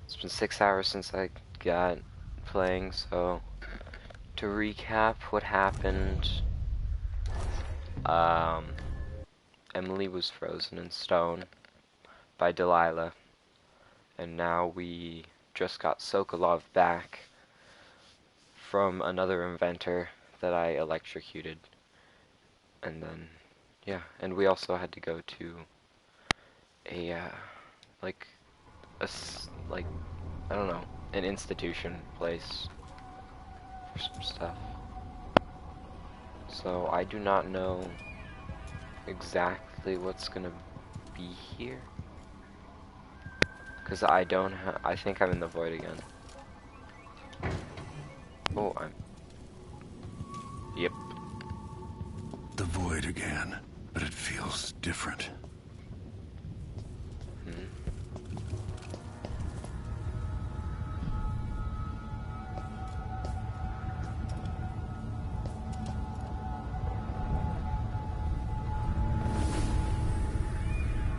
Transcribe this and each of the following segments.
It's been 6 hours since I got playing, so to recap what happened, um, Emily was frozen in stone by Delilah, and now we just got Sokolov back from another inventor that I electrocuted, and then, yeah, and we also had to go to a, like, like, I don't know, an institution place for some stuff. So I do not know exactly what's gonna be here, because I don't I think I'm in the void again. Oh, yep. The void again, but it feels different.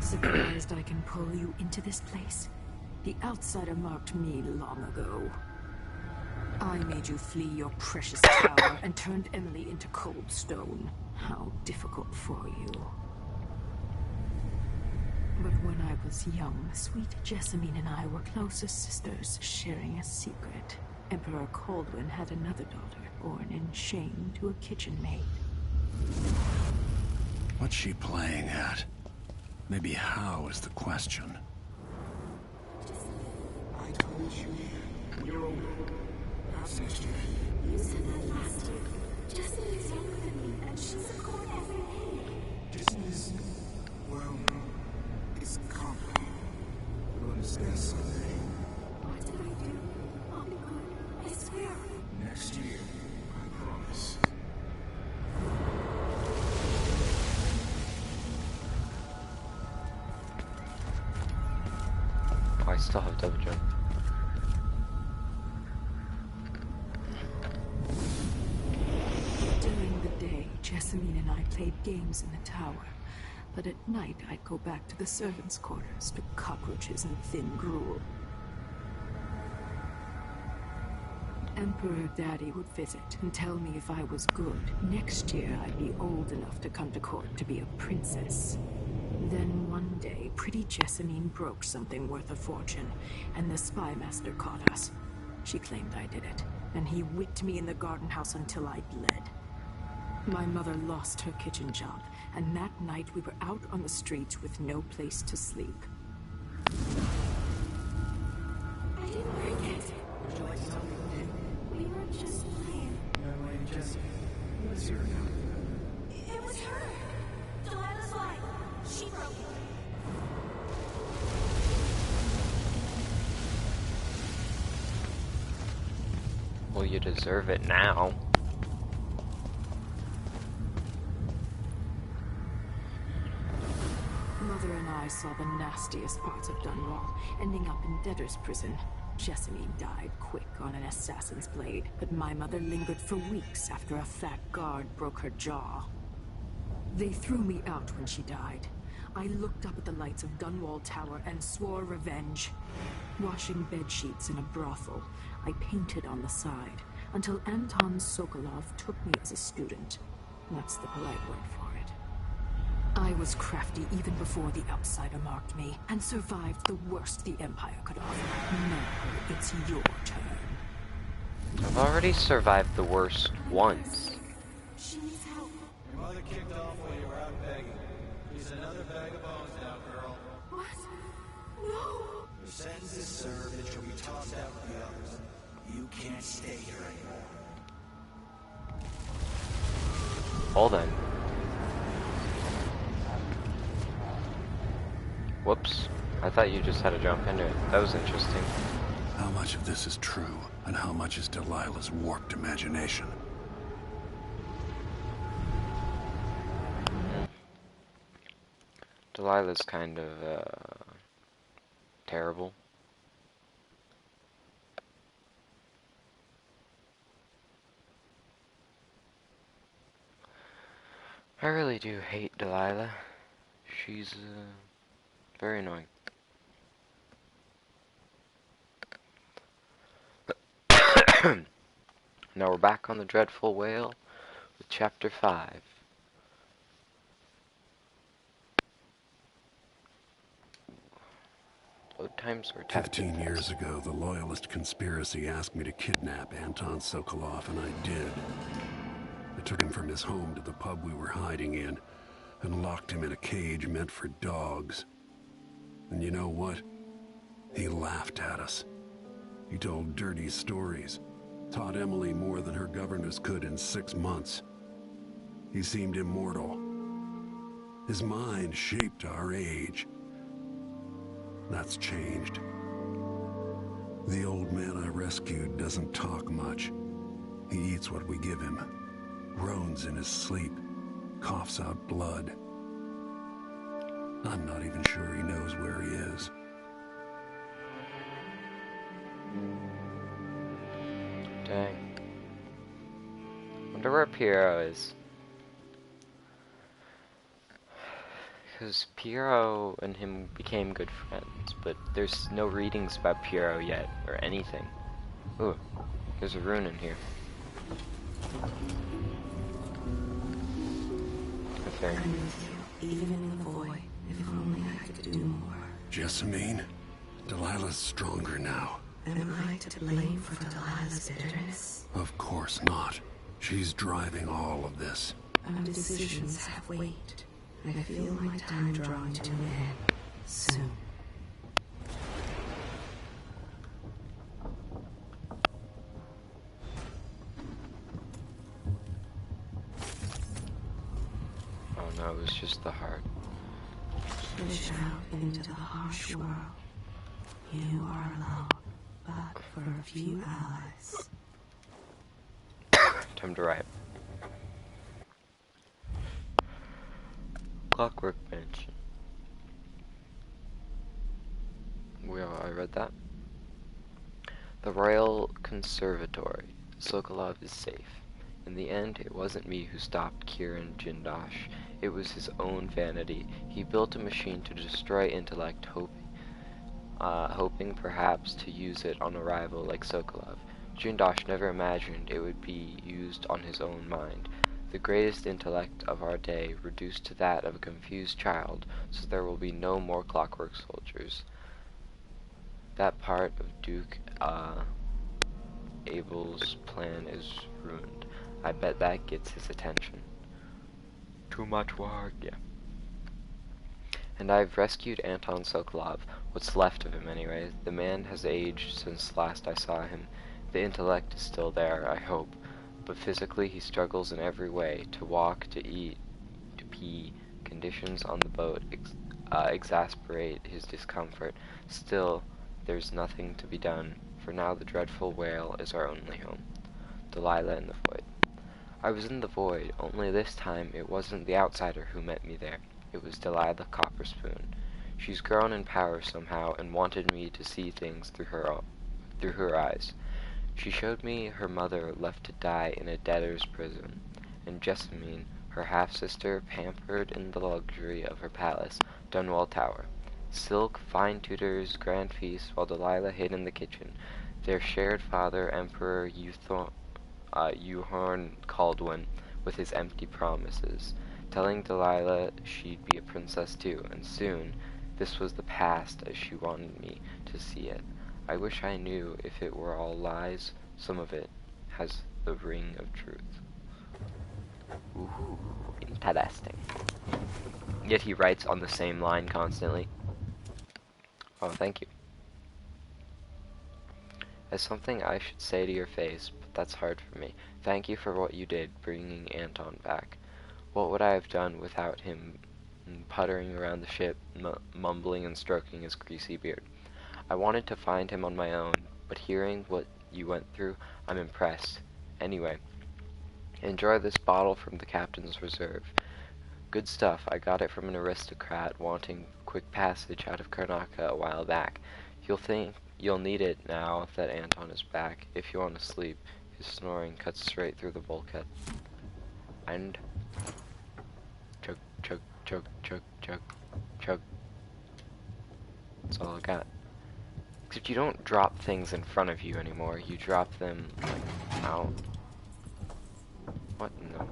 Surprised I can pull you into this place? The outsider marked me long ago. I made you flee your precious tower and turned Emily into cold stone. How difficult for you. But when I was young, sweet Jessamine and I were close as sisters, sharing a secret. Emperor Kaldwin had another daughter, born in shame to a kitchen maid. What's she playing at? Maybe how is the question. I told you, you're older. Perhaps next year. You said that last year. Jessamine is younger than me, and she's a court every day. Business, well, it's complicated. You'll understand someday. What did I do? I'll be good. I swear. Next year, I promise. Oh, I still have double jump. During the day, Jessamine and I played games in the tower. But at night, I'd go back to the servants' quarters to cockroaches and thin gruel. Emperor Daddy would visit and tell me if I was good. Next year, I'd be old enough to come to court to be a princess. Then one day, pretty Jessamine broke something worth a fortune, and the spy master caught us. She claimed I did it, and he whipped me in the garden house until I bled. My mother lost her kitchen job, and that night we were out on the streets with no place to sleep. I didn't like it. Would you like to tell me what you did? We were just playing. Young lady Jessie, what's your account of that? It was her. Delilah's wife. She broke it. Well, you deserve it now. Mother and I saw the nastiest parts of Dunwall, ending up in debtor's prison. Jessamine died quick on an assassin's blade, but my mother lingered for weeks after a fat guard broke her jaw. They threw me out when she died. I looked up at the lights of Dunwall Tower and swore revenge. Washing bedsheets in a brothel, I painted on the side, until Anton Sokolov took me as a student. That's the polite word for it. I was crafty even before the outsider marked me, and survived the worst the Empire could offer. Now, it's your turn. I've already survived the worst once. She needs help. Your mother kicked off while you were out begging. Here's another bag of bones now, girl. What? No. Your sentence is served and you'll be tossed out with the others. You can't stay here anymore. Hold on. Whoops. I thought you just had to jump into it. That was interesting. How much of this is true, and how much is Delilah's warped imagination? Delilah's kind of, terrible. I really do hate Delilah. She's, very annoying. Now we're back on the Dreadful Whale with Chapter 5. Load times or tap 15 years ago, the Loyalist conspiracy asked me to kidnap Anton Sokolov, and I did. I took him from his home to the pub we were hiding in, and locked him in a cage meant for dogs. And you know what? He laughed at us. He told dirty stories, taught Emily more than her governess could in 6 months. He seemed immortal. His mind shaped our age. That's changed. The old man I rescued doesn't talk much. He eats what we give him, groans in his sleep, coughs out blood. I'm not even sure he knows where he is. Dang. Wonder where Piero is. Because Piero and him became good friends, but there's no readings about Piero yet, or anything. Ooh, there's a rune in here. Okay. I'm with you, even in the void. If only I could do more. Jessamine, Delilah's stronger now. Am I to blame for Delilah's bitterness? Of course not. She's driving all of this. Our decisions have weight. I feel my time drawing to an end. Soon. Oh no, it was just the heart. Push out into the harsh world. You are alone, but for a few allies. Time to write. Clockwork Mansion. I read that. The Royal Conservatory. Sokolov is safe. In the end, it wasn't me who stopped Kieran Jindosh. It was his own vanity. He built a machine to destroy intellect, hoping perhaps to use it on a rival like Sokolov. Jindosh never imagined it would be used on his own mind. The greatest intellect of our day reduced to that of a confused child, so there will be no more clockwork soldiers. That part of Duke Abel's plan is ruined. I bet that gets his attention. Too much work, yeah. And I've rescued Anton Sokolov, what's left of him anyway. The man has aged since last I saw him. The intellect is still there, I hope, but physically he struggles in every way, to walk, to eat, to pee. Conditions on the boat exasperate his discomfort. Still, there's nothing to be done, for now the Dreadful Whale is our only home. Delilah in the Void. I was in the Void, only this time it wasn't the outsider who met me there. It was Delilah Copperspoon. She's grown in power somehow and wanted me to see things through her eyes. She showed me her mother left to die in a debtor's prison, and Jessamine, her half-sister, pampered in the luxury of her palace, Dunwall Tower. Silk, fine tutors, grand feasts, while Delilah hid in the kitchen. Their shared father, Emperor Euhorn Caldwin, with his empty promises, telling Delilah she'd be a princess too, and soon. This was the past as she wanted me to see it. I wish I knew if it were all lies. Some of it has the ring of truth. Ooh, interesting. Yet he writes on the same line constantly. Oh, thank you. As something I should say to your face, but that's hard for me. Thank you for what you did, bringing Anton back. What would I have done without him puttering around the ship, mumbling and stroking his greasy beard? I wanted to find him on my own, but hearing what you went through, I'm impressed. Anyway, enjoy this bottle from the captain's reserve. Good stuff. I got it from an aristocrat wanting quick passage out of Karnaka a while back. You'll need it now that Anton is back. If you want to sleep, his snoring cuts straight through the bulkhead. And chug, chug, chug, chug, chug, chug. That's all I got. Except you don't drop things in front of you anymore. You drop them, like, out. What in the...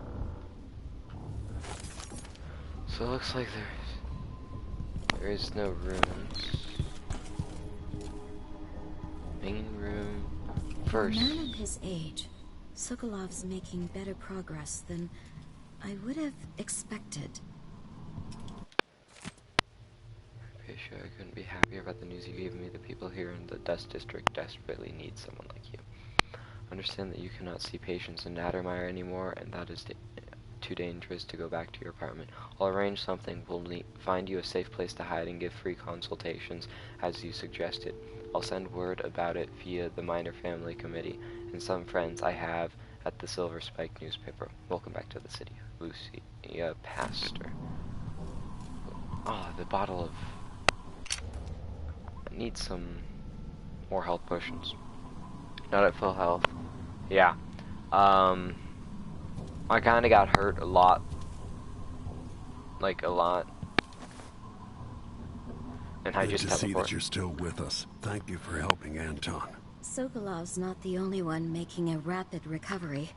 So it looks like there is no rooms. Main room. First. For a man of his age, Sokolov's making better progress than I would have expected. Pretty sure I couldn't be happier about the news you gave me. The people here in the Dust District desperately need someone like you. Understand that you cannot see patients in Nattermeyer anymore, and that is too dangerous to go back to your apartment. I'll arrange something. We'll find you a safe place to hide and give free consultations, as you suggested. I'll send word about it via the Minor Family Committee and some friends I have at the Silver Spike newspaper. Welcome back to the city. Lucia Pastor. Ah, the bottle of... I need some more health potions. Not at full health. Yeah. I kinda got hurt a lot. Like, a lot. And I just Good to see teleport. that you're still with us. Thank you for helping Anton. Sokolov's not the only one making a rapid recovery.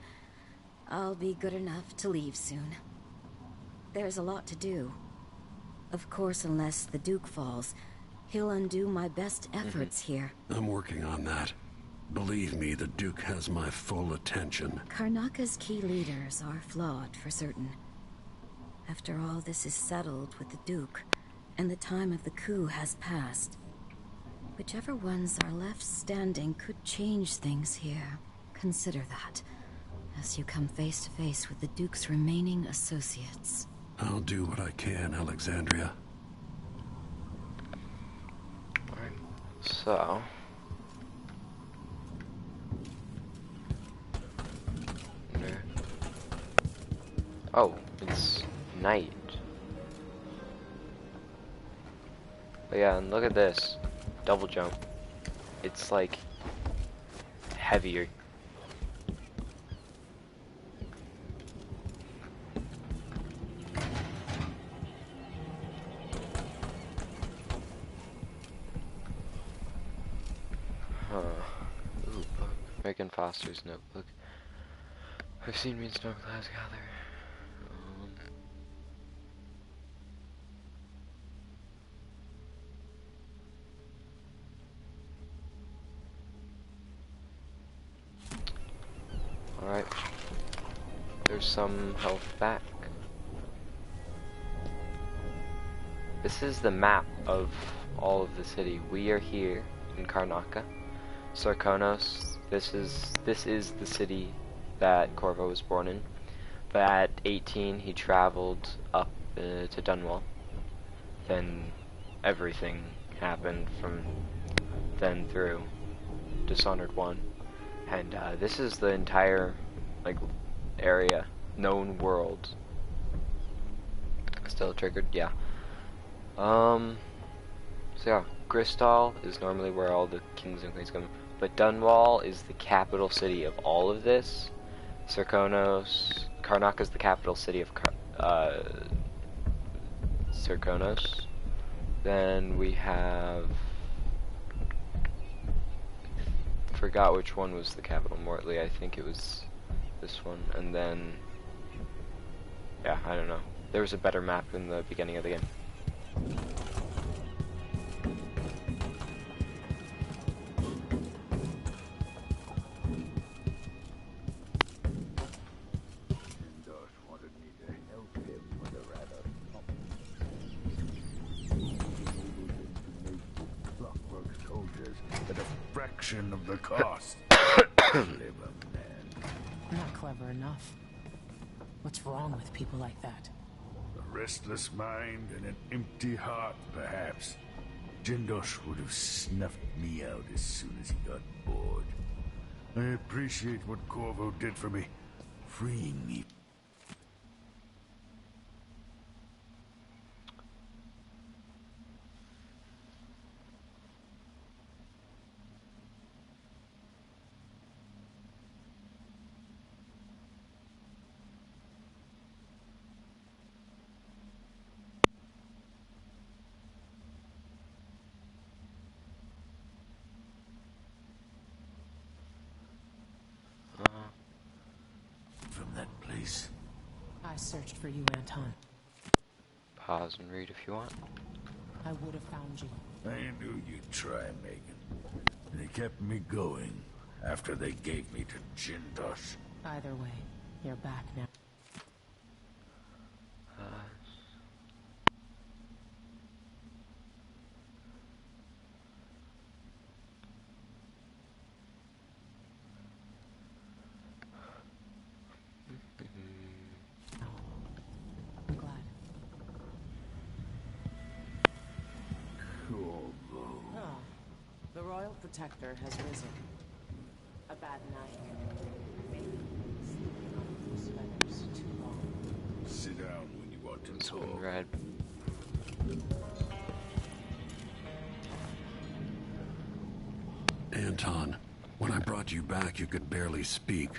I'll be good enough to leave soon. There's a lot to do. Of course, unless the Duke falls, he'll undo my best efforts here. I'm working on that. Believe me, the Duke has my full attention. Karnaka's key leaders are flawed for certain. After all this is settled with the Duke, and the time of the coup has passed, whichever ones are left standing could change things here. Consider that, as you come face to face with the Duke's remaining associates. I'll do what I can, Alexandria. Alright, so... Oh, it's night. But yeah, and look at this. Double jump. It's like heavier. Huh. Ooh, book. Megan Foster's notebook. I've seen me in snow clouds gather. Alright. There's some health back. This is the map of all of the city. We are here in Karnaka. Sarkonos. This is the city that Corvo was born in. But at 18 he traveled up to Dunwall. Then everything happened from then through Dishonored 1. And this is the entire like area, known world. Still triggered, yeah. So yeah, Gristal is normally where all the kings and queens come, but Dunwall is the capital city of all of this. Karnaka is the capital city of Sarkonos. Then we have, forgot which one was the capital, Mortley. I think it was this one. And then, yeah, I don't know. There was a better map in the beginning of the game. Of the cost. Not clever enough. What's wrong with people like that? A restless mind and an empty heart, perhaps. Jindosh would have snuffed me out as soon as he got bored. I appreciate what Corvo did for me, freeing me. I searched for you, Anton. Pause and read if you want. I would have found you. I knew you'd try, Megan. They kept me going after they gave me to Jindosh. Either way, you're back now. I'm glad. Corvo. Ah, the Royal Protector has risen. A bad night. Maybe sleeping on those feathers too long. Sit down when you want to It's been talk. read. Anton, when I brought you back, you could barely speak.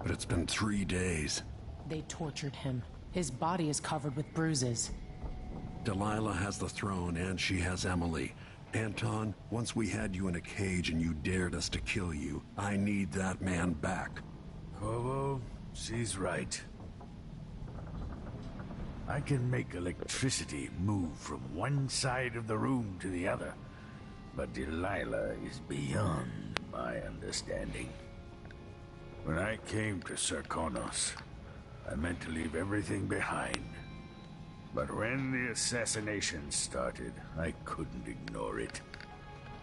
But it's been 3 days. They tortured him. His body is covered with bruises. Delilah has the throne, and she has Emily. Anton, once we had you in a cage and you dared us to kill you, I need that man back. Corvo, she's right. I can make electricity move from one side of the room to the other, but Delilah is beyond my understanding. When I came to Sarkonos, I meant to leave everything behind. But when the assassination started, I couldn't ignore it.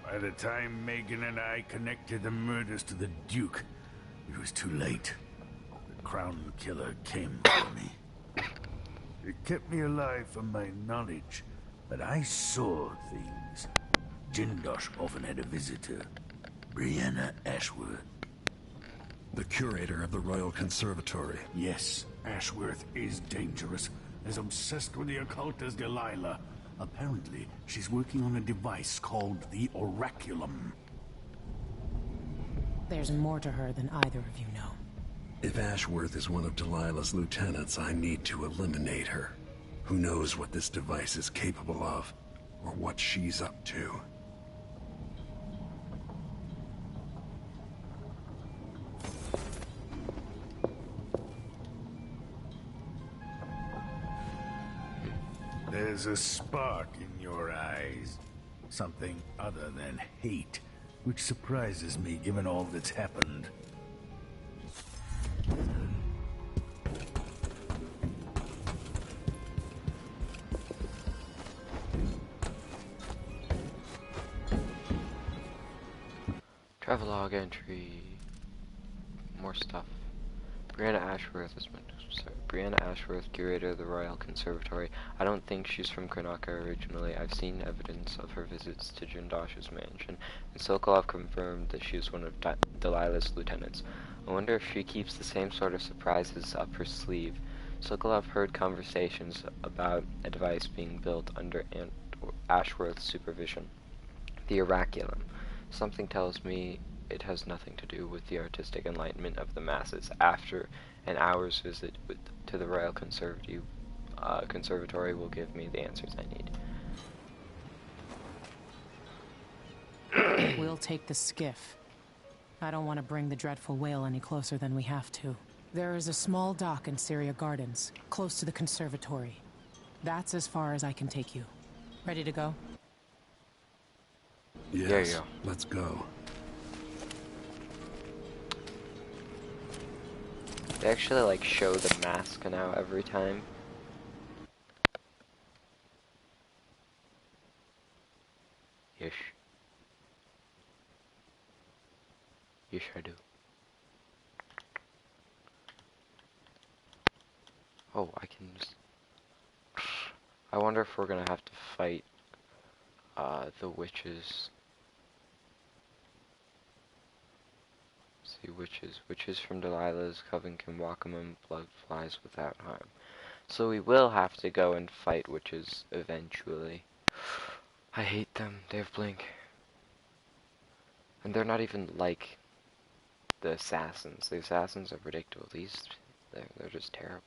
By the time Megan and I connected the murders to the Duke, it was too late. The Crown Killer came for me. It kept me alive from my knowledge, but I saw things. Jindosh often had a visitor, Brianna Ashworth. The curator of the Royal Conservatory. Yes, Ashworth is dangerous, as obsessed with the occult as Delilah. Apparently, she's working on a device called the Oraculum. There's more to her than either of you know. If Ashworth is one of Delilah's lieutenants, I need to eliminate her. Who knows what this device is capable of, or what she's up to. There's a spark in your eyes. Something other than hate, which surprises me given all that's happened. Travelogue entry. More stuff. Brianna Ashworth is Brianna Ashworth, curator of the Royal Conservatory. I don't think she's from Karnaka originally. I've seen evidence of her visits to Jindosh's mansion, and Sokolov confirmed that she is one of Delilah's lieutenants. I wonder if she keeps the same sort of surprises up her sleeve. Sokolov heard conversations about a device being built under Ashworth's supervision. The Oraculum. Something tells me it has nothing to do with the artistic enlightenment of the masses. After an hour's visit to the Royal Conservatory will give me the answers I need. We'll take the skiff. I don't want to bring the dreadful whale any closer than we have to. There is a small dock in Syria Gardens, close to the conservatory. That's as far as I can take you. Ready to go? Yes, There you go. let's go. They actually like show the mask now every time. Yes. Yes, I do. Oh, I can just... I wonder if we're gonna have to fight the witches. See, witches from Delilah's coven can walk among blood flies without harm. So we will have to go and fight witches eventually. I hate them. They have blink. And they're not even like the assassins. The assassins are predictable. These, they're just terrible.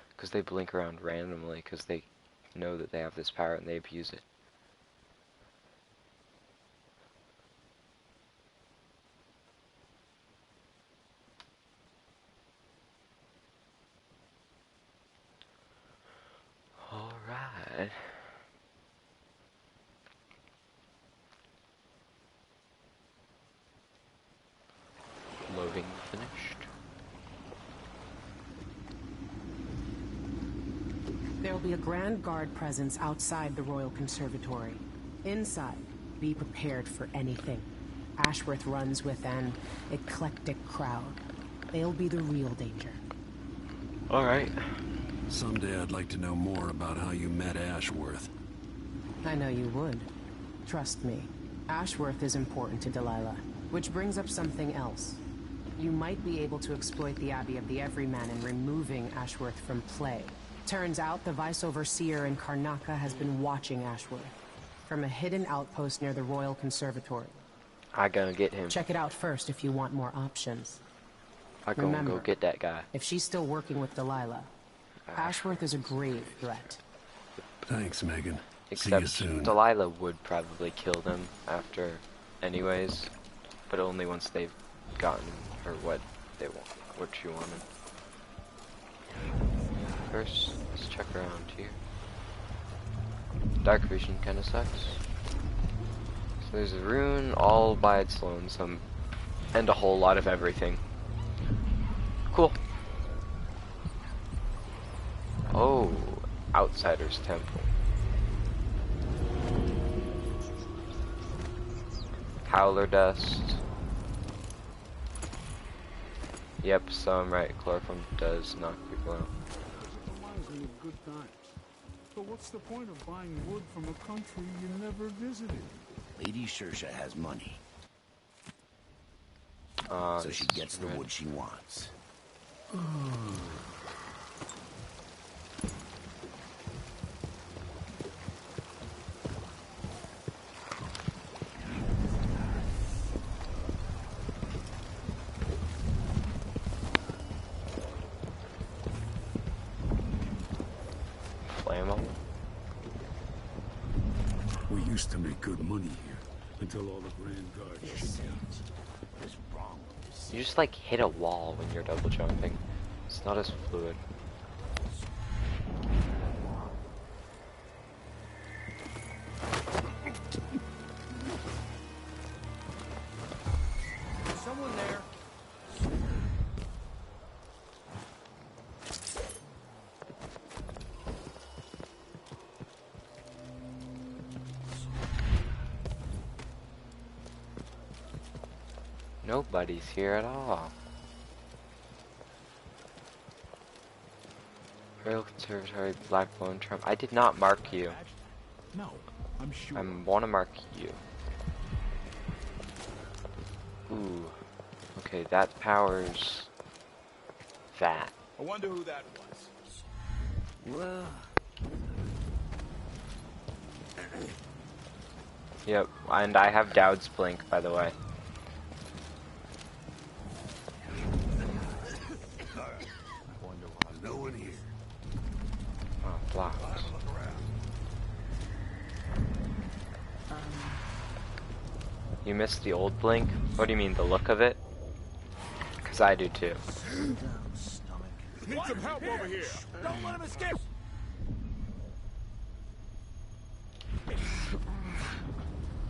Because they blink around randomly because they know that they have this power and they abuse it. There'll be a Grand Guard presence outside the Royal Conservatory. Inside, be prepared for anything. Ashworth runs with an eclectic crowd. They'll be the real danger. Alright. Someday I'd like to know more about how you met Ashworth. I know you would. Trust me. Ashworth is important to Delilah. Which brings up something else. You might be able to exploit the Abbey of the Everyman in removing Ashworth from play. Turns out the Vice Overseer in Karnaca has been watching Ashworth from a hidden outpost near the Royal Conservatory. I gonna get him. Check it out first if you want more options. I gonna Remember, go get that guy. if she's still working with Delilah, Ashworth is a grave threat. Thanks, Megan. See Except you soon. Delilah would probably kill them after anyways, but only once they've gotten her what they want, what she wanted. First, let's check around here. Dark vision kinda sucks. So there's a rune all by its lonesome, and a whole lot of everything. Cool. Oh, Outsider's Temple. Howler dust. Yep, so I'm right. Chloroform does knock people out. Reminds me of good times. But what's the point of buying wood from a country you never visited? Lady Shersha has money, so she this gets is the red. wood she wants. Flammable. We used to make good money here until all the Grand Guard shit down. What is wrong with this? You just like hit a wall when you're double jumping. It's not as fluid. Someone there. Nobody's here at all. Royal Conservatory, Blackbone Trump. I did not mark you. No, I'm sure. I want to mark you. Ooh. Okay, that powers that. I wonder who that was. Well, Yep, and I have Dowd's Blink, by the way. There's no one here. Oh, blocked. You missed the old Blink? What do you mean, the look of it? Because I do too. need some help over here. Don't let him escape.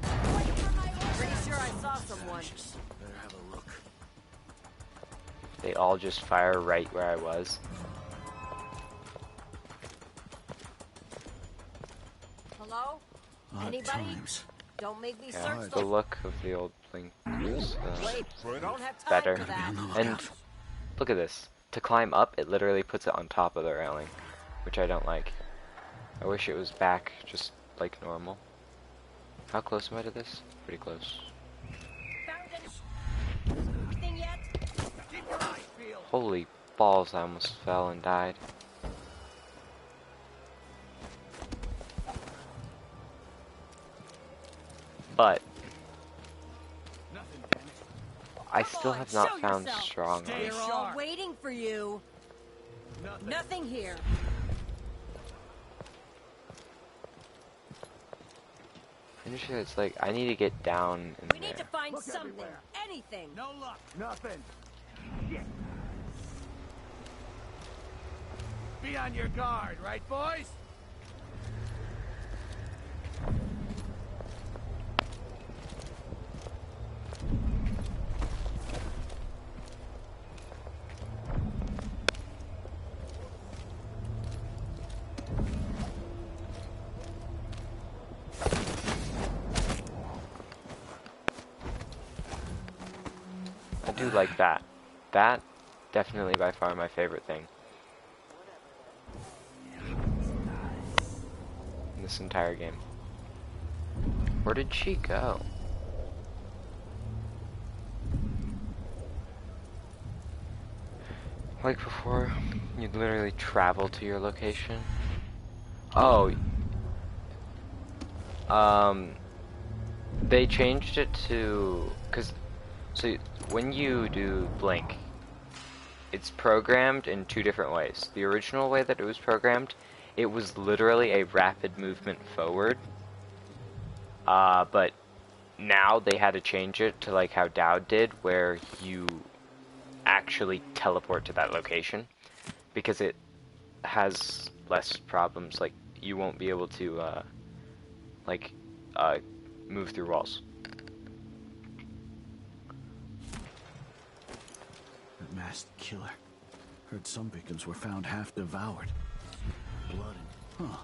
Pretty sure I saw someone. Better have a look. They all just fire right where I was. Hello? Odd Anybody? times. Don't make me Yeah, search the the... look of the old Blink was Wait, don't have time better. for that. And look at this. To climb up, it literally puts it on top of the railing, which I don't like. I wish it was back just like normal. How close am I to this? Pretty close. Found anything yet? Keep your eyes peeled. Holy balls, I almost fell and died. But Nothing, Dennis. I Come still on, have not show found yourself. strong Stay arms. We're all sharp. waiting for you. Nothing. Nothing here. I'm sure it's like I need to get down in We need to there. find Look something. everywhere. Anything. No luck. Nothing. Be on your guard, right, boys? I do like that. That, definitely by far my favorite thing in this entire game. Where did she go? Like before, you'd literally travel to your location. Oh, they changed it to, so when you do Blink, it's programmed in two different ways. The original way that it was programmed, it was literally a rapid movement forward. But now they had to change it to like how Dowd did, where you actually teleport to that location, because it has less problems. Like, you won't be able to, move through walls. That masked killer. Heard some victims were found half devoured. Blood and... Huh.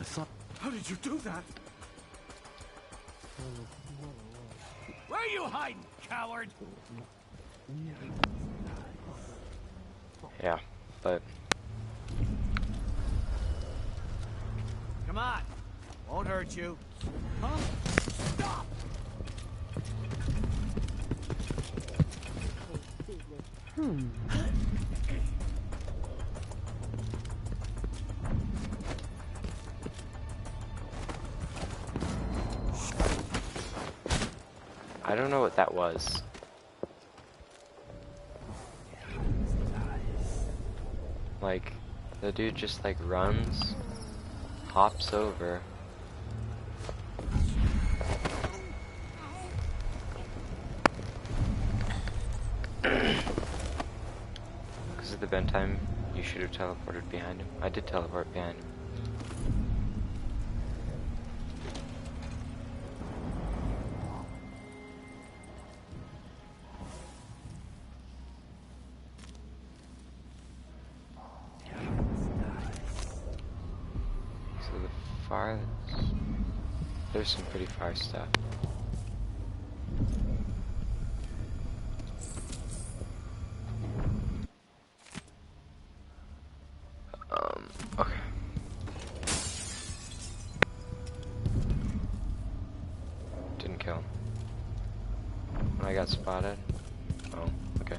I thought... How did you do that? Where are you hiding, coward? Yeah, but... Come on. Won't hurt you. Huh? Stop! I don't know what that was. Like, the dude just like runs, hops over. Because at the bend time, you should have teleported behind him. I did teleport behind him. So the far, there's some pretty far stuff. Okay. Didn't kill him. When I got spotted. Oh, okay.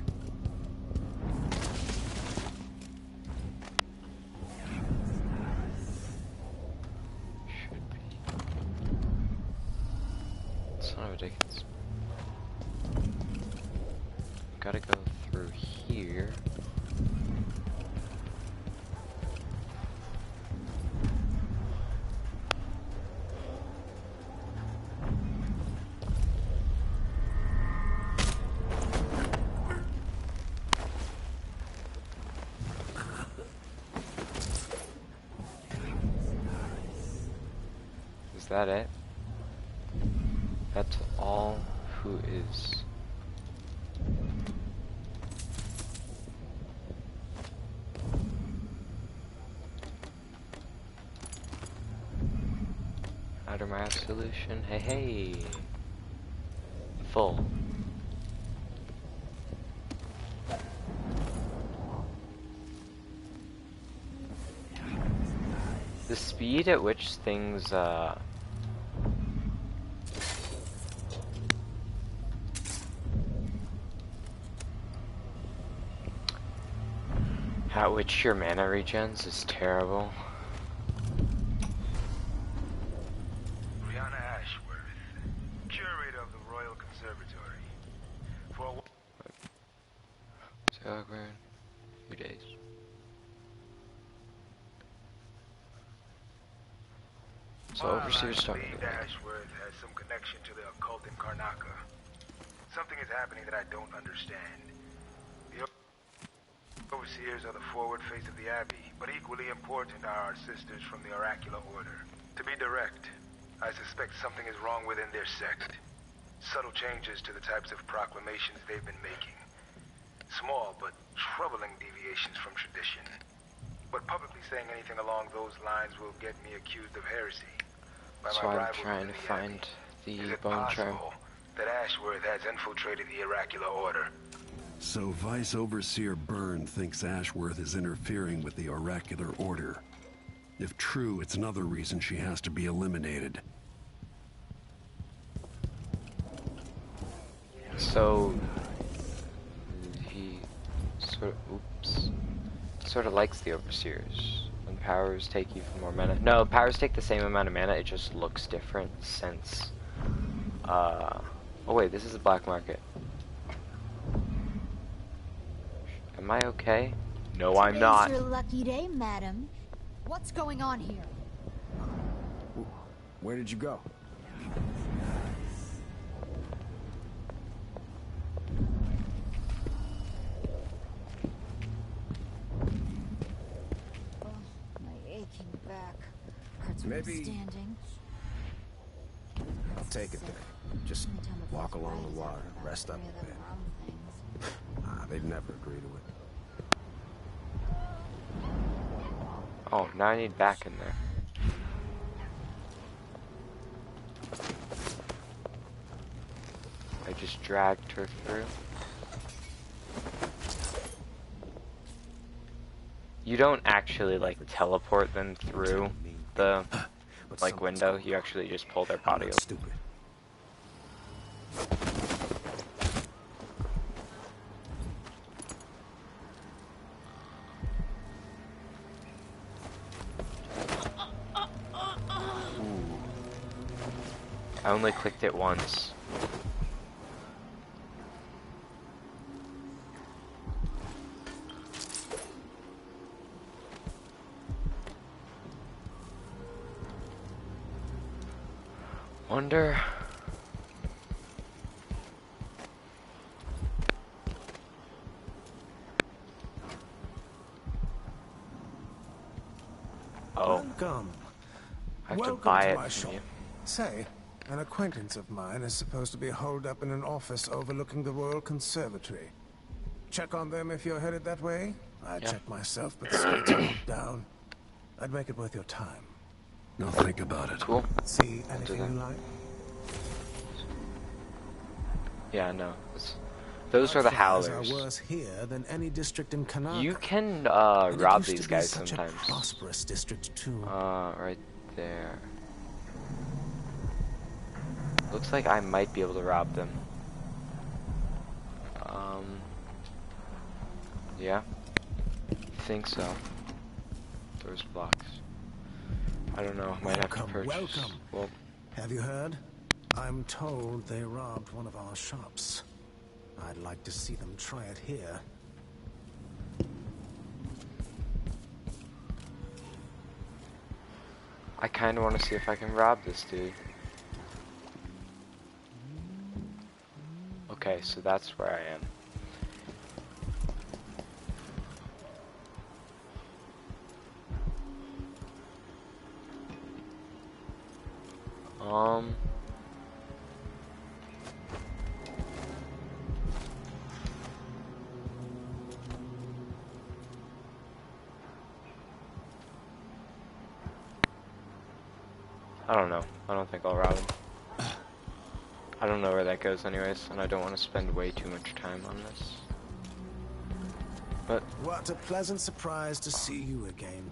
Should be. Son of a dickens. Gotta go through here. Is that it? That's all who is. Outermire solution. Hey, hey. Full. The speed at which things, at which your mana regens is terrible. Brianna Ashworth, curator of the Royal Conservatory. For So awkward. 2 days. So overseer's starting to Ashworth has some connection to the occult in Karnaca. Something is happening that I don't understand. The overseers are the forward face of the Abbey, but equally important are our sisters from the Oracular Order. To be direct, I suspect something is wrong within their sect. Subtle changes to the types of proclamations they've been making. Small but troubling deviations from tradition. But publicly saying anything along those lines will get me accused of heresy. That's why I'm trying to find the bone charm. That Ashworth has infiltrated the Oracular Order? So Vice Overseer Byrne thinks Ashworth is interfering with the oracular order. If true, it's another reason she has to be eliminated. So he sort of likes the Overseers. When powers take you for more mana. No, powers take the same amount of mana, it just looks different since oh wait, this is a black market. Am I okay? No, I'm not. Today's your lucky day, madam. What's going on here? Where did you go? Oh, my aching back hurts from Maybe- standing. I'll take it then. Just walk along the water, rest up a bit. They'd never agree to it. Oh, now I need back in there. I just dragged her through. You don't actually like teleport them through the like window. You actually just pull their body over. Stupid. I only clicked it once. Wonder. Oh, Welcome. I have to Welcome buy to it my from shop. you. Say, an acquaintance of mine is supposed to be holed up in an office overlooking the Royal Conservatory. Check on them if you're headed that way. I'd Yeah. check myself, but the streets are locked down. I'd make it worth your time. Now think about it. Cool. See do anything that. you like? Yeah, no. Those are the Mudflies howlers. are worse here than any district in Kanaka. You can And it rob used to these be guys such sometimes. a prosperous district too. Right there. Looks like I might be able to rob them. Yeah. Think so. Doors blocks. I don't know. Might have to Welcome, purchase. welcome. Well, Have you heard? I'm told they robbed one of our shops. I'd like to see them try it here. I kind of want to see if I can rob this dude. Okay, so that's where I am. I don't know. I don't think I'll rob him. I don't know where that goes anyways, and I don't want to spend way too much time on this. But What a pleasant surprise to see you again.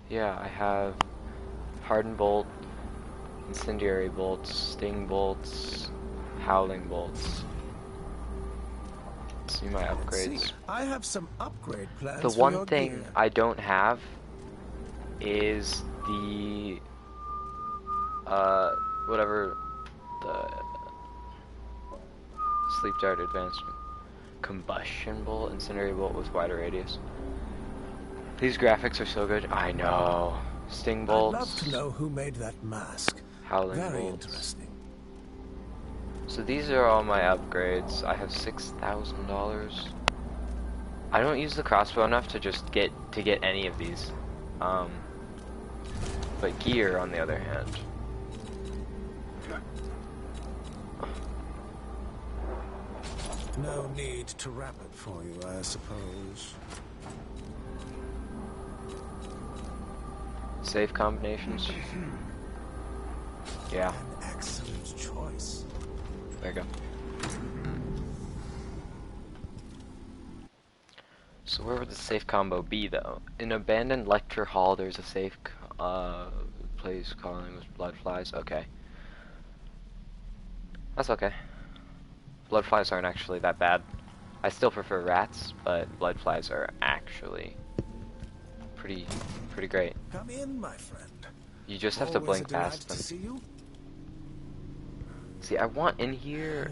yeah, I have hardened bolt, incendiary bolts, sting bolts, howling bolts. See my upgrades. See, I have some upgrade plans The for one your thing gear. I don't have is the whatever the sleep dart advancement. Combustion bolt, incendiary bolt with wider radius. These graphics are so good. I know. Sting bolts. I'd love to know who made that mask. Howling Very bolts. interesting. So these are all my upgrades. I have $6,000. I don't use the crossbow enough to just get any of these. But gear, on the other hand. No need to wrap it for you, I suppose. Save combinations. Yeah, An excellent choice. there you go. So where would the safe combo be, though? In abandoned lecture hall, there's a safe place calling with blood flies. Okay. That's okay. Blood flies aren't actually that bad. I still prefer rats, but blood flies are actually pretty great. Come in, my friend. You just have to Always blink a delight past to them. see you. See, I want in here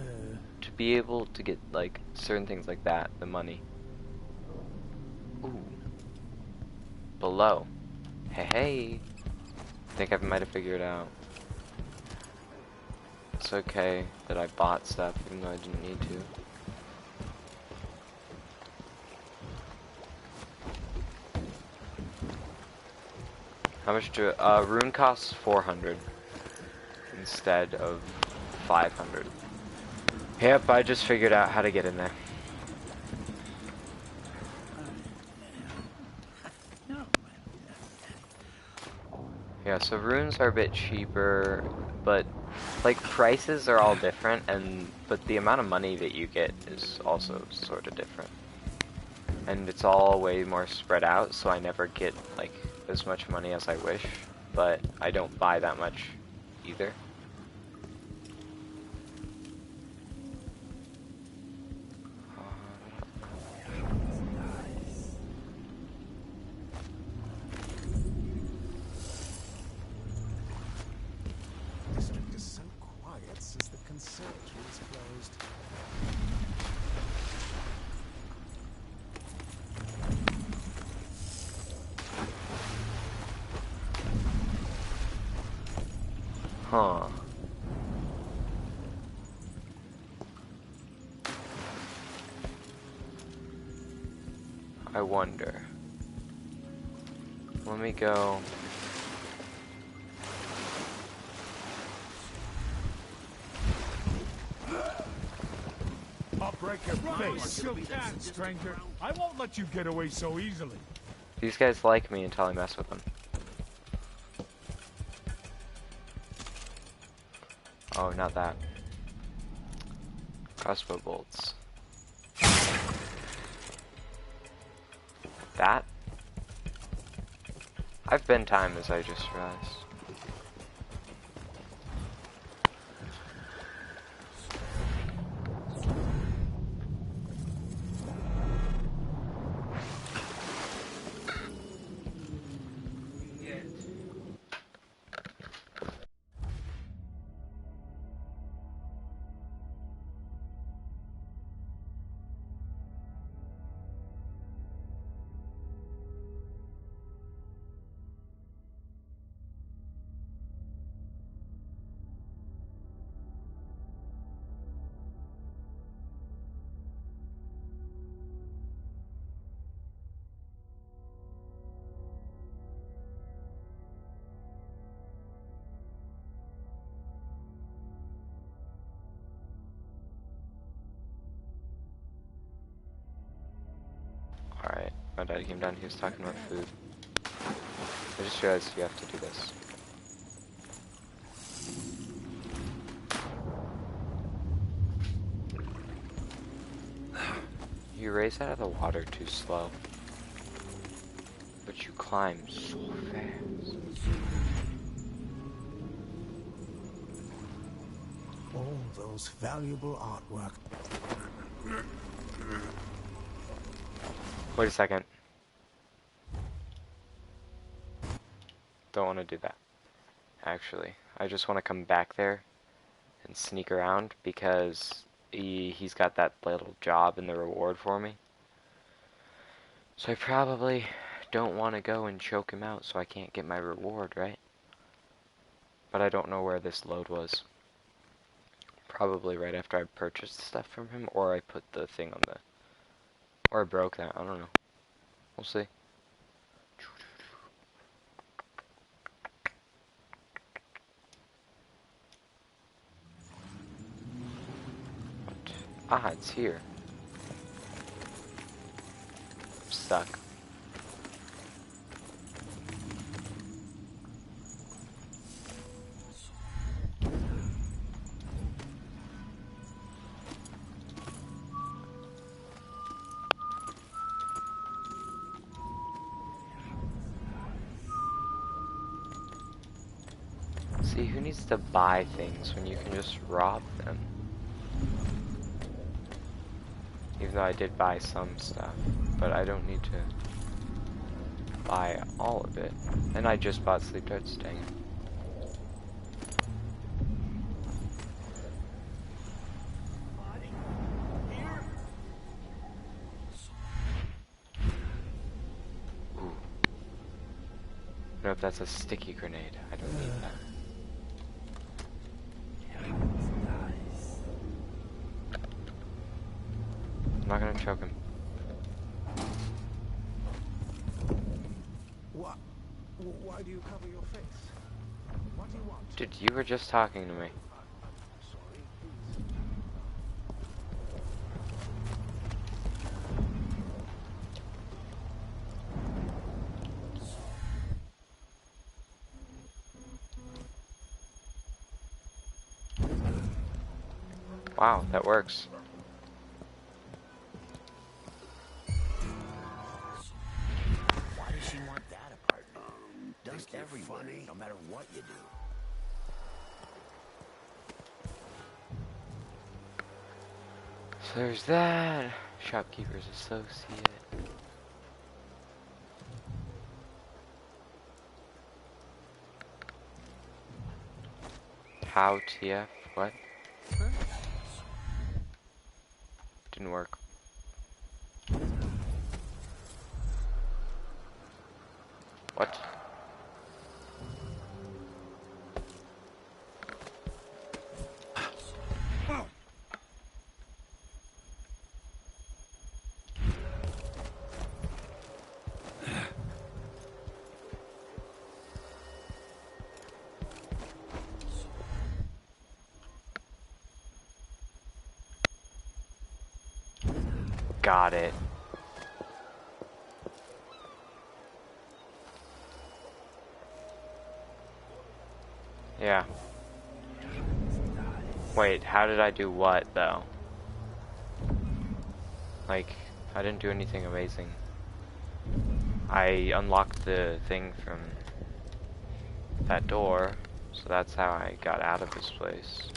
to be able to get, like, certain things like that, the money. Ooh. Below. Hey, hey. I think I might have figured it out. It's okay that I bought stuff, even though I didn't need to. How much do rune costs 400 instead of 500. Yep, I just figured out how to get in there. Yeah, so runes are a bit cheaper, but like prices are all different, but the amount of money that you get is also sort of different. And it's all way more spread out, so I never get like as much money as I wish, but I don't buy that much either. The district is so quiet since the conservatory is closed. Huh. I wonder. Let me go. I'll break your face. You can, stranger. I won't let you get away so easily. These guys like me until I mess with them. Oh, not that. Crossbow bolts. That? I've been time, as I just realized. Alright, my dad came down, he was talking about food. I just realized you have to do this. You raise out of the water too slow. But you climb so fast. All those valuable artwork. Wait a second. Don't want to do that. Actually, I just want to come back there and sneak around because he's got that little job in the reward for me. So I probably don't want to go and choke him out so I can't get my reward, right? But I don't know where this load was. Probably right after I purchased stuff from him, or I put the thing on the... Or I broke that, I don't know. We'll see. Ah, it's here. I'm stuck. See, who needs to buy things when you can just rob them? Even though I did buy some stuff, but I don't need to buy all of it. And I just bought sleep darts, dang it. Ooh. Nope, that's a sticky grenade. I don't need that. I'm not gonna choke him. What? Why do you cover your face? What do you want? Dude, you were just talking to me. Wow, that works. Why does she want that apartment? Dust everywhere, no matter what you do. So there's that. Shopkeeper's Associate. How TF? What? Didn't work. What? Got it. Yeah. Wait, how did I do what, though? Like, I didn't do anything amazing. I unlocked the thing from that door, so that's how I got out of this place.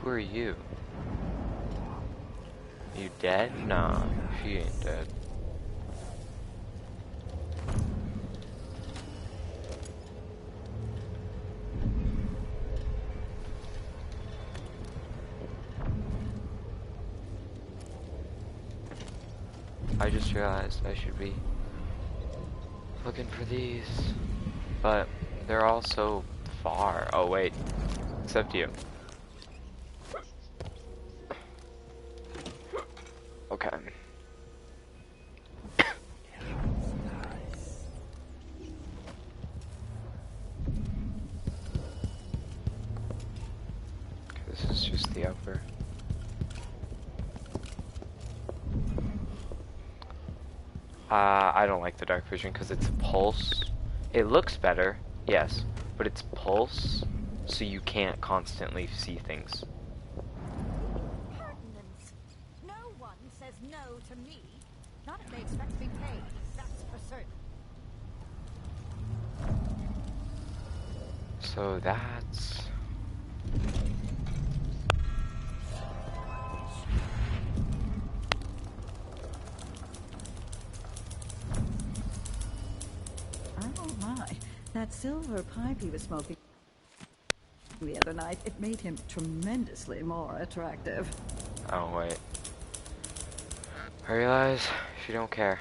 Who are you? You dead? Nah, she ain't dead. I just realized I should be looking for these, but they're all so far. Oh wait, except you. Okay. This is just the upper. I don't like the dark vision because it's pulse. It looks better, yes, but it's pulse, so you can't constantly see things. Impertinence. No one says no to me. Not if they expect to be paid. That's for certain. So that's... I won't lie. That silver pipe he was smoking the other night, it made him tremendously more attractive. Oh, wait. I realize she don't care.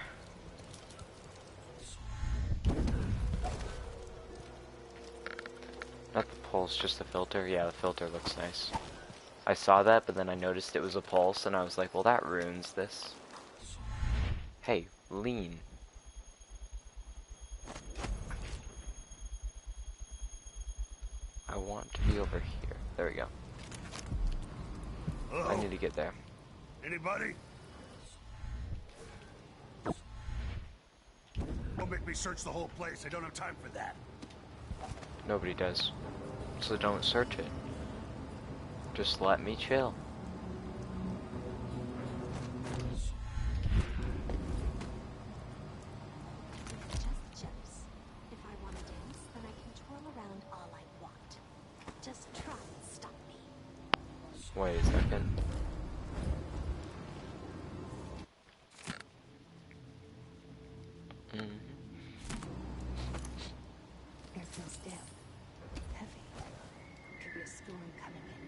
Not the pulse, just the filter. Yeah, the filter looks nice. I saw that, but then I noticed it was a pulse, and I was like, well, that ruins this. Hey, lean. I want to be over here. There we go. Hello? I need to get there. Anybody? Don't make me search the whole place. I don't have time for that. Nobody does. So don't search it. Just let me chill. Wait a second. Air feels damp. Heavy. Could be a storm coming in.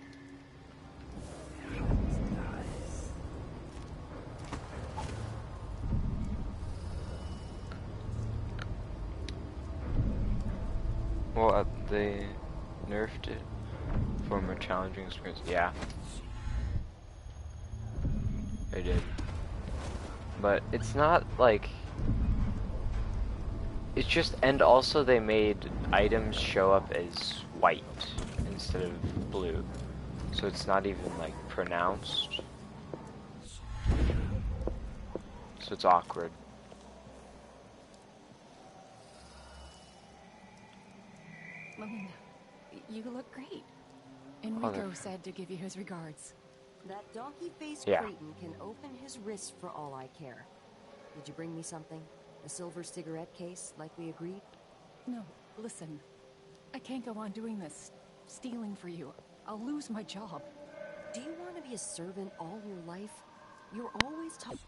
Well, they nerfed it for a more challenging experience. Yeah. They did. But it's not like... It's just... And also they made items show up as white instead of blue. So it's not even like pronounced. So it's awkward. Melinda, you look great. Enrico said to give you his regards. That donkey-faced Yeah. Creighton can open his wrist for all I care. Did you bring me something? A silver cigarette case, like we agreed? No, listen. I can't go on doing this. Stealing for you. I'll lose my job. Do you want to be a servant all your life? You're always talking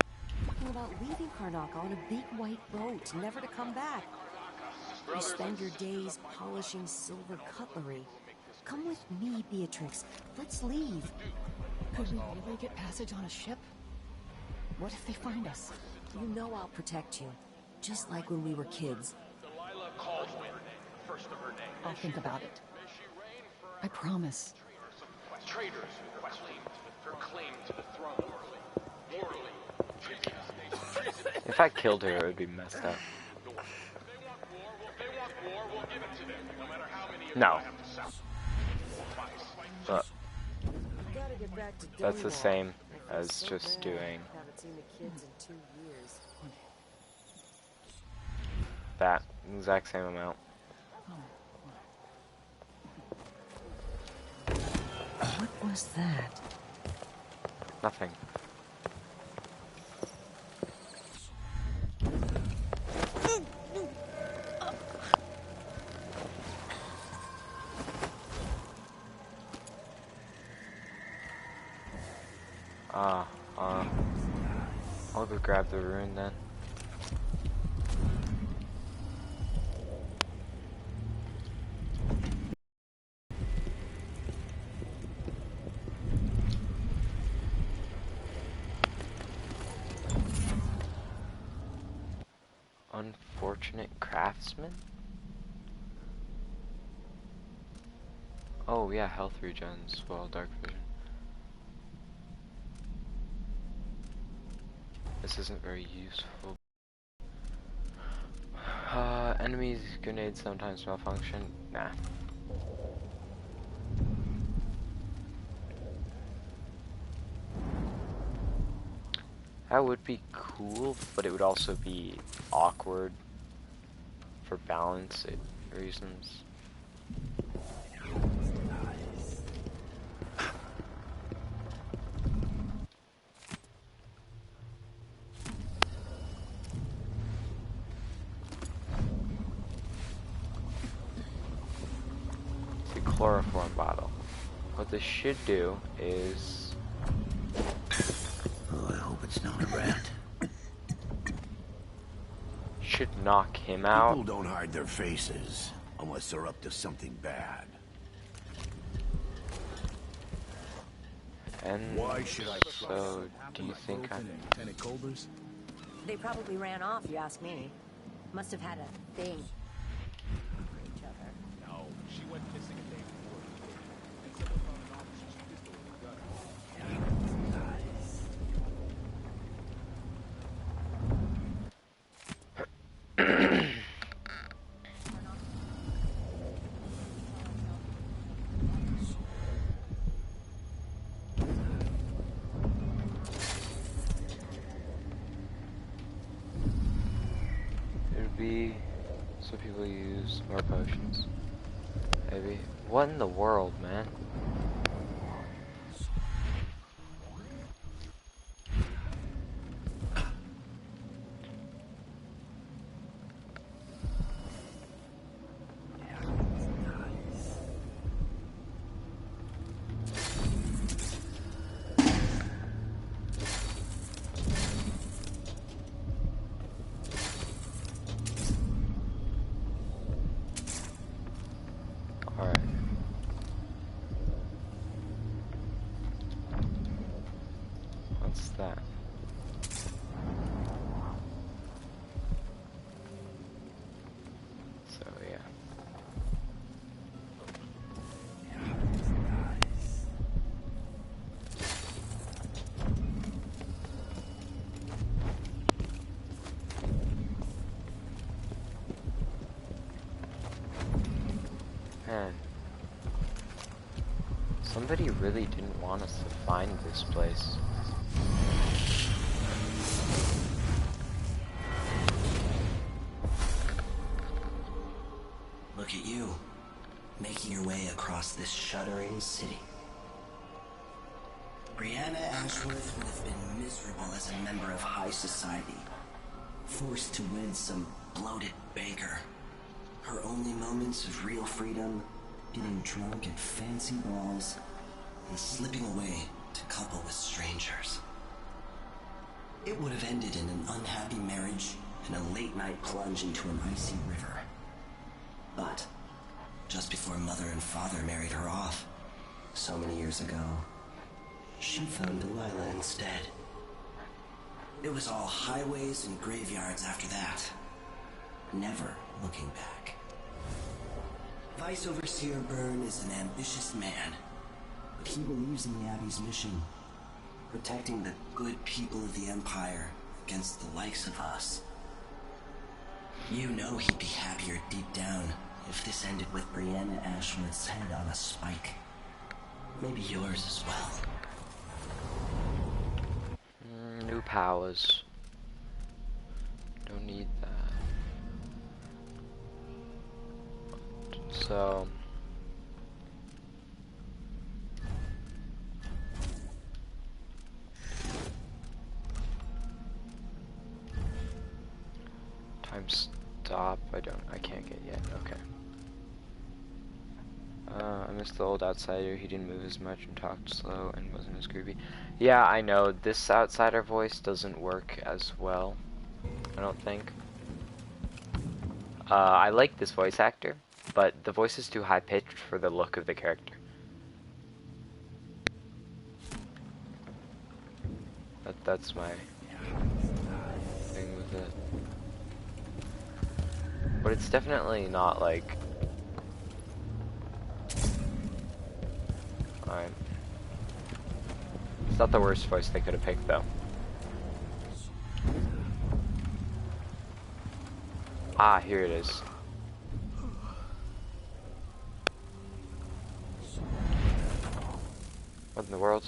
about leaving Karnak on a big white boat, never to come back. You spend your days polishing silver cutlery. Come with me, Beatrix. Let's leave. Could we really get passage on a ship? What if they find us? You know I'll protect you. Just like when we were kids. I'll think about it. I promise. Traitors who claimed her claim to the throne. Morally, If I killed her, it would be messed up. No. But that's the same as just doing Haven't seen the kids in 2 years. that exact same amount. What was that? Nothing. I'll go grab the rune then. Unfortunate craftsman? Oh yeah, health regens, well, dark vision. This isn't very useful. Enemies' grenades sometimes malfunction. Nah. That would be cool, but it would also be awkward for balance reasons. The chloroform bottle. What this should do is... Oh, I hope it's not a rat. should knock him out. People don't hide their faces unless they're up to something bad. And why should I? So, do you think I... Lieutenant Culber's? They probably ran off, you ask me. Must have had a thing for each other. No, she went missing a day before. And someone found an officer's pistol in the gun. It'd be so people use more potions. Maybe. What in the world, man? What's that? So, yeah. Man. Somebody really didn't want us to find this place. Look at you, making your way across this shuddering city. Brianna Ashworth would have been miserable as a member of high society, forced to wed some bloated baker. Her only moments of real freedom, getting drunk at fancy balls, and slipping away to couple with strangers. It would have ended in an unhappy marriage and a late-night plunge into an icy river. But just before Mother and Father married her off, so many years ago, she found Delilah instead. It was all highways and graveyards after that, never looking back. Vice Overseer Byrne is an ambitious man, but he believes in the Abbey's mission, protecting the good people of the Empire against the likes of us. You know he'd be happier deep down if this ended with Brianna Ashworth's head on a spike. Maybe yours as well. New powers. Don't need that. So... time stop. I can't get yet. Okay. I missed the old outsider. He didn't move as much and talked slow and wasn't as creepy. Yeah, I know. This outsider voice doesn't work as well, I don't think. I like this voice actor, but the voice is too high-pitched for the look of the character. That's my thing with it. But it's definitely not like... Alright. It's not the worst voice they could have picked, though. Ah, here it is. What in the world?